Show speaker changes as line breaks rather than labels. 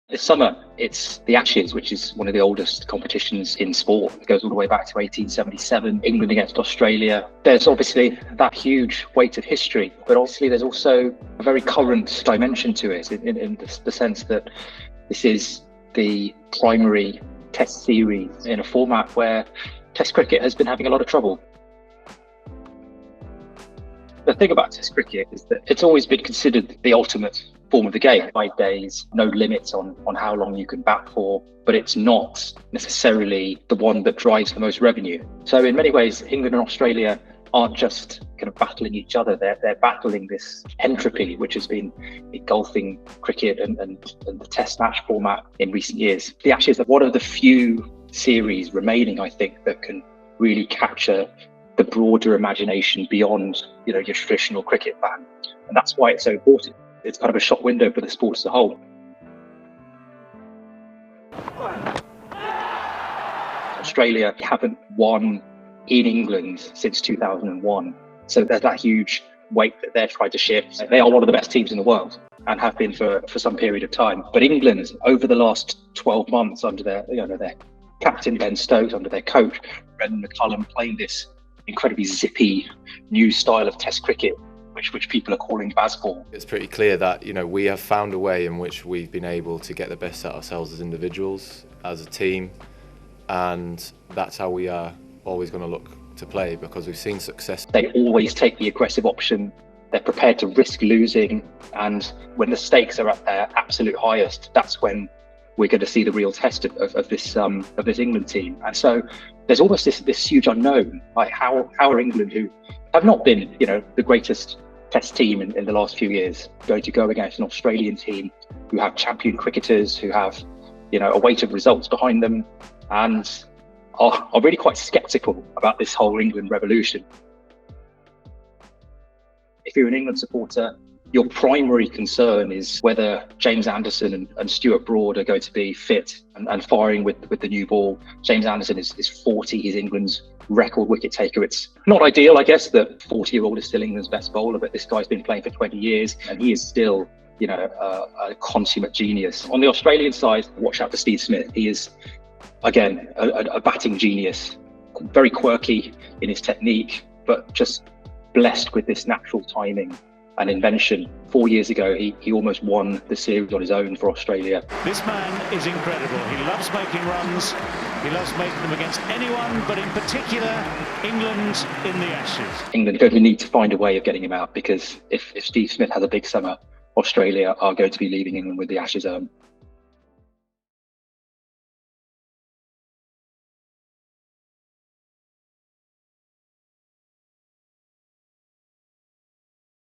This summer, it's the Ashes, which is one of the oldest competitions in sport. It goes all the way back to 1877, England against Australia. There's obviously that huge weight of history, but obviously there's also a very current dimension to it in the sense that this is the primary test series in a format where Test cricket has been having a lot of trouble. The thing about Test cricket is that it's always been considered the ultimate form of the game. 5 days, no limits on how long you can bat for, but it's not necessarily the one that drives the most revenue. So in many ways, England and Australia aren't just kind of battling each other, they're battling this entropy which has been engulfing cricket and the test match format in recent years. The Ashes are one of the few series remaining, I think, that can really capture the broader imagination beyond, your traditional cricket fan. And that's why it's so important. It's kind of a shop window for the sport as a whole. Australia haven't won in England since 2001. So there's that huge weight that they're trying to shift. They are one of the best teams in the world and have been for some period of time. But England, over the last 12 months, under their captain Ben Stokes, under their coach Brendan McCullum, playing this incredibly zippy new style of Test cricket, which people are calling Bazball.
It's pretty clear that we have found a way in which we've been able to get the best out of ourselves as individuals, as a team, and that's how we are always going to look to play, because we've seen success.
They always take the aggressive option. They're prepared to risk losing, and when the stakes are at their absolute highest, that's when we're going to see the real test of this England team. And so there's almost this huge unknown, like how are England, who have not been the greatest Test team in the last few years, going to go against an Australian team who have champion cricketers, who have a weight of results behind them, and are really quite sceptical about this whole England revolution. If you're an England supporter, your primary concern is whether James Anderson and Stuart Broad are going to be fit and firing with the new ball. James Anderson is 40, he's England's record wicket taker. It's not ideal, I guess, that 40-year-old is still England's best bowler, but this guy's been playing for 20 years and he is still, a consummate genius. On the Australian side, watch out for Steve Smith. He is, again, a batting genius, very quirky in his technique, but just blessed with this natural timing and invention. 4 years ago, he almost won the series on his own for Australia.
This man is incredible. He loves making runs. He loves making them against anyone, but in particular, England in the Ashes.
England are going to need to find a way of getting him out, because if Steve Smith has a big summer, Australia are going to be leaving England with the Ashes home.